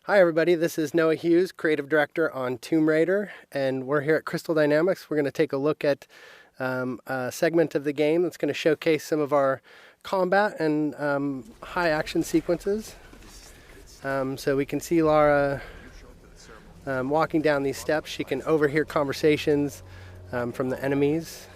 Hi everybody, this is Noah Hughes, Creative Director on Tomb Raider, and we're here at Crystal Dynamics. We're going to take a look at a segment of the game that's going to showcase some of our combat and high action sequences. So we can see Lara walking down these steps. She can overhear conversations from the enemies.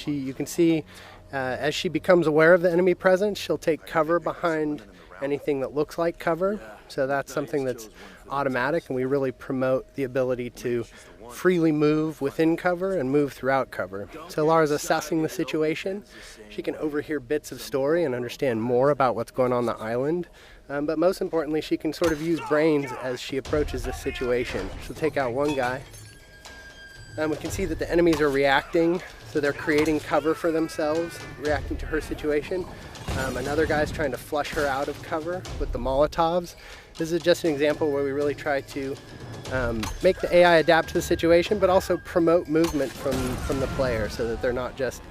You can see as she becomes aware of the enemy presence, she'll take cover behind anything that looks like cover. So that's something that's automatic, and we really promote the ability to freely move within cover and move throughout cover. So Lara's assessing the situation. She can overhear bits of story and understand more about what's going on the island. But most importantly, she can sort of use brains as she approaches this situation. She'll take out one guy. We can see that the enemies are reacting, so they're creating cover for themselves, reacting to her situation. Another guy's trying to flush her out of cover with the Molotovs. This is just an example where we really try to make the AI adapt to the situation, but also promote movement from the player so that they're not just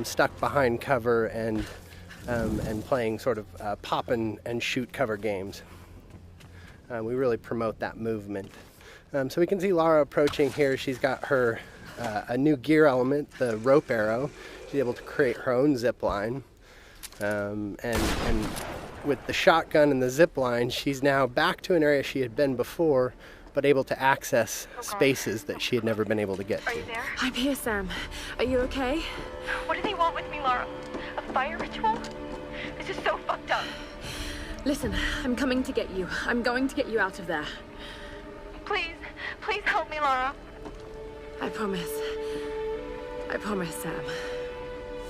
stuck behind cover and playing sort of pop and shoot cover games. We really promote that movement. So we can see Lara approaching here. She's got her a new gear element, the rope arrow. She's able to create her own zip line. And with the shotgun and the zip line, she's now back to an area she had been before, but able to access spaces that she had never been able to get to. Are you there? I'm here, Sam. Are you okay? What do they want with me, Lara? A fire ritual? This is so fucked up. Listen, I'm coming to get you. I'm going to get you out of there. Please, please help me, Lara. I promise. I promise, Sam.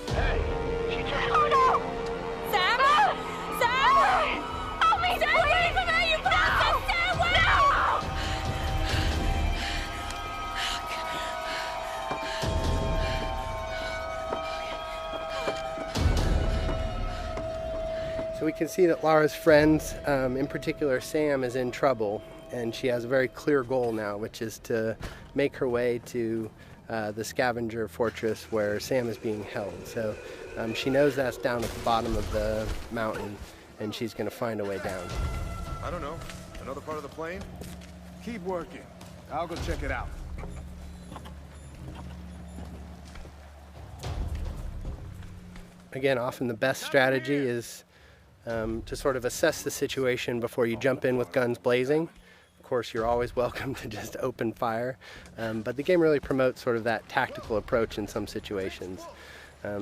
Hey, she just... Oh no! Sam? No! Sam! Help me, Stay please! away from her, you bastard! Stay away! So we can see that Lara's friends, in particular Sam, is in trouble, and she has a very clear goal now, which is to make her way to the scavenger fortress where Sam is being held. So she knows that's down at the bottom of the mountain, and she's going to find a way down. I don't know. Another part of the plane? Keep working. I'll go check it out. Again, often the best strategy is to sort of assess the situation before you jump in with guns blazing. Of course, you're always welcome to just open fire, but the game really promotes sort of that tactical approach in some situations.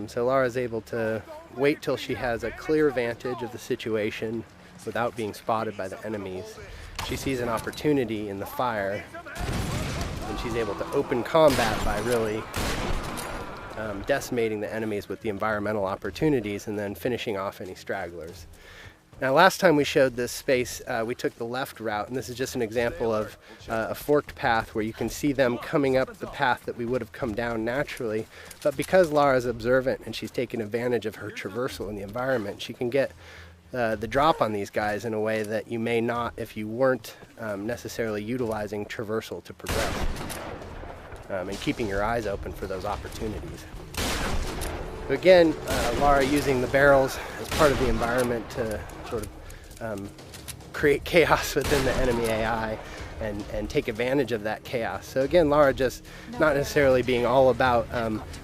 So Lara's able to wait till she has a clear vantage of the situation without being spotted by the enemies. She sees an opportunity in the fire, and she's able to open combat by really decimating the enemies with the environmental opportunities and then finishing off any stragglers. Now, last time we showed this space, we took the left route, and this is just an example of a forked path where you can see them coming up the path that we would have come down naturally. But because Lara's observant and she's taken advantage of her traversal in the environment, she can get the drop on these guys in a way that you may not if you weren't necessarily utilizing traversal to progress and keeping your eyes open for those opportunities. So again, Lara using the barrels as part of the environment to sort of create chaos within the enemy AI and take advantage of that chaos. So again, Lara just not necessarily being all about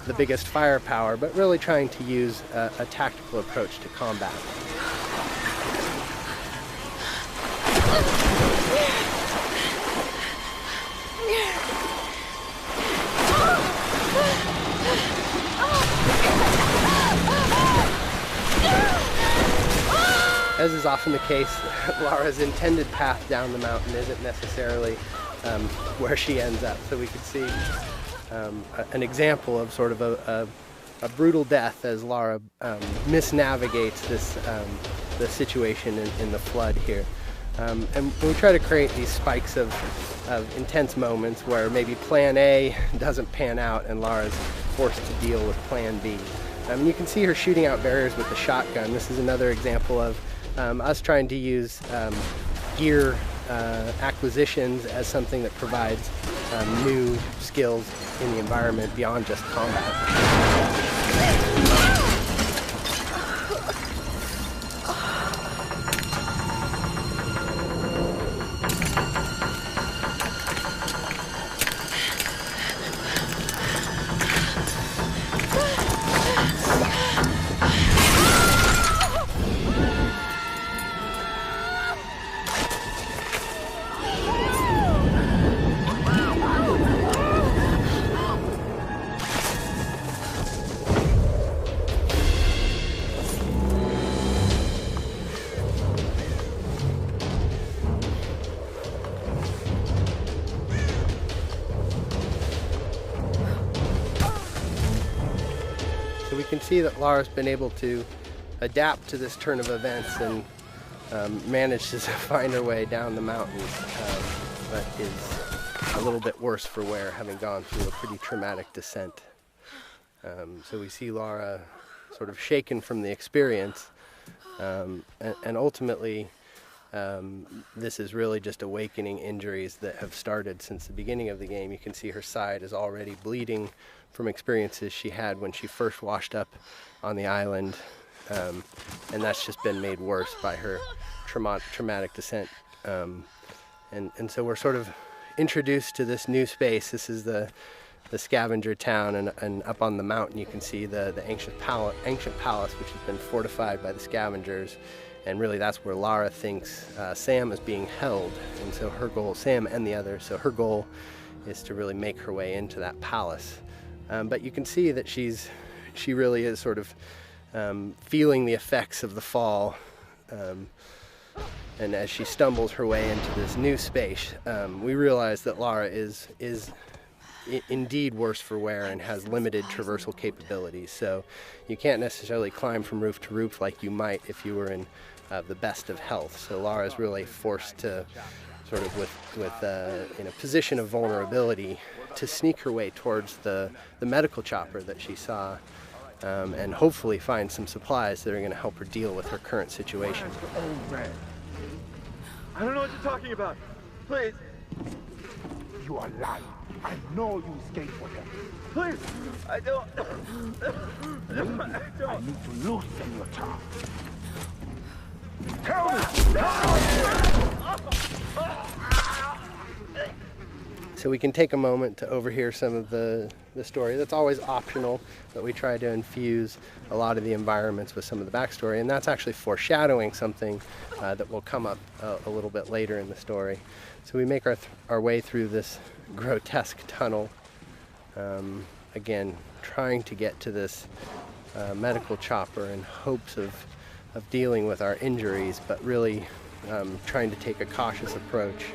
the biggest firepower, but really trying to use a tactical approach to combat. As is often the case, Lara's intended path down the mountain isn't necessarily where she ends up. So we could see an example of sort of a brutal death as Lara misnavigates the situation in the flood here. And we try to create these spikes of intense moments where maybe plan A doesn't pan out and Lara's forced to deal with plan B. You can see her shooting out barriers with the shotgun. This is another example of us trying to use gear acquisitions as something that provides new skills in the environment beyond just combat. see that Lara's been able to adapt to this turn of events and managed to find her way down the mountain, but is a little bit worse for wear, having gone through a pretty traumatic descent. So we see Lara sort of shaken from the experience, and ultimately this is really just awakening injuries that have started since the beginning of the game. You can see her side is already bleeding from experiences she had when she first washed up on the island, and that's just been made worse by her traumatic descent. And so we're sort of introduced to this new space. This is the scavenger town, and up on the mountain you can see the ancient palace, which has been fortified by the scavengers, and really that's where Lara thinks Sam is being held. And so her goal, Sam and the others, so her goal is to really make her way into that palace. But you can see that she really is sort of feeling the effects of the fall, and as she stumbles her way into this new space, we realize that Lara is indeed worse for wear and has limited traversal capabilities. So you can't necessarily climb from roof to roof like you might if you were in the best of health. So Lara is really forced to sort of in a position of vulnerability to sneak her way towards the medical chopper that she saw, and hopefully find some supplies that are going to help her deal with her current situation. I don't know what you're talking about. Please. You are lying. I know you escaped with them. Please. I don't. I need to loosen your tongue. Tell me! So we can take a moment to overhear some of the story. That's always optional, but we try to infuse a lot of the environments with some of the backstory, and that's actually foreshadowing something that will come up a little bit later in the story. So we make our way through this grotesque tunnel, again trying to get to this medical chopper in hopes of dealing with our injuries, but really trying to take a cautious approach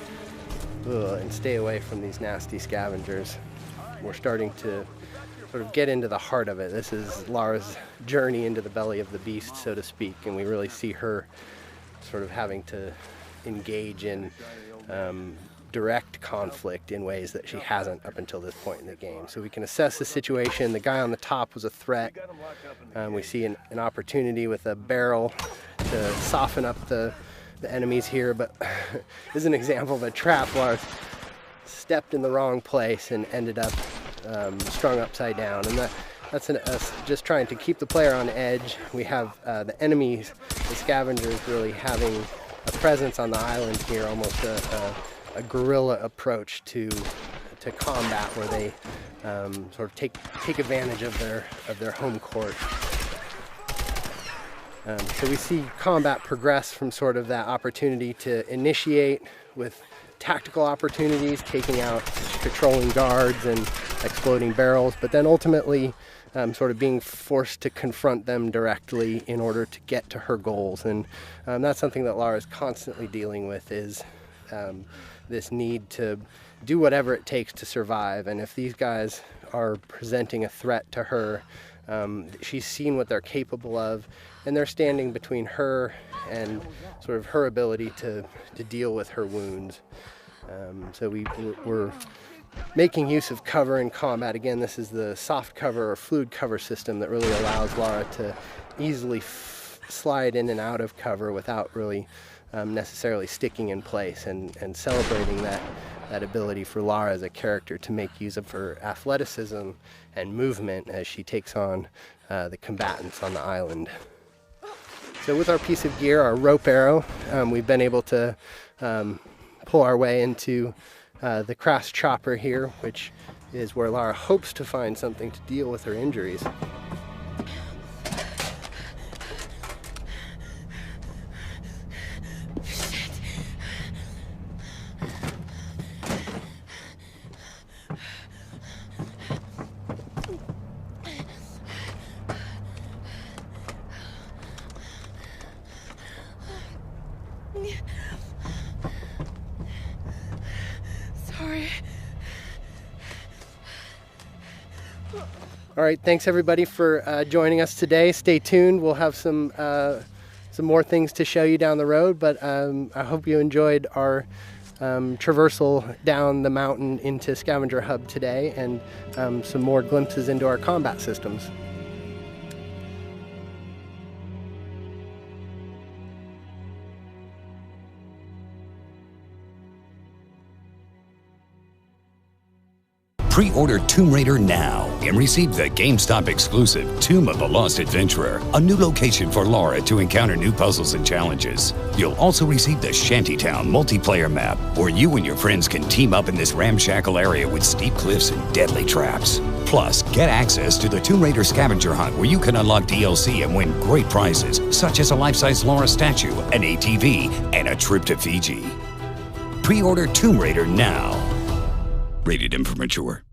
and stay away from these nasty scavengers. We're starting to sort of get into the heart of it. This is Lara's journey into the belly of the beast, so to speak, and we really see her sort of having to engage in direct conflict in ways that she hasn't up until this point in the game. So we can assess the situation. The guy on the top was a threat. We see an opportunity with a barrel to soften up the enemies here, but this is an example of a trap. Lara stepped in the wrong place and ended up strung upside down, and that's us just trying to keep the player on edge. We have the enemies, the scavengers, really having a presence on the island here, almost a guerrilla approach to combat, where they sort of take advantage of their home court. So we see combat progress from sort of that opportunity to initiate with tactical opportunities, taking out patrolling guards and exploding barrels, but then ultimately sort of being forced to confront them directly in order to get to her goals. And that's something that Lara is constantly dealing with, is this need to do whatever it takes to survive. And if these guys are presenting a threat to her, she's seen what they're capable of, and they're standing between her and sort of her ability to deal with her wounds. So we're making use of cover in combat. Again, this is the soft cover or fluid cover system that really allows Lara to easily slide in and out of cover without really necessarily sticking in place, and celebrating that ability for Lara as a character to make use of her athleticism and movement as she takes on the combatants on the island. So with our piece of gear, our rope arrow, we've been able to pull our way into the crass chopper here, which is where Lara hopes to find something to deal with her injuries. Sorry. All right, thanks everybody for joining us today. Stay tuned. We'll have some more things to show you down the road, but I hope you enjoyed our traversal down the mountain into Scavenger Hub today, and some more glimpses into our combat systems. Pre-order Tomb Raider now and receive the GameStop exclusive Tomb of the Lost Adventurer, a new location for Laura to encounter new puzzles and challenges. You'll also receive the Shantytown multiplayer map, where you and your friends can team up in this ramshackle area with steep cliffs and deadly traps. Plus, get access to the Tomb Raider scavenger hunt, where you can unlock DLC and win great prizes, such as a life-size Laura statue, an ATV, and a trip to Fiji. Pre-order Tomb Raider now. Rated M for mature.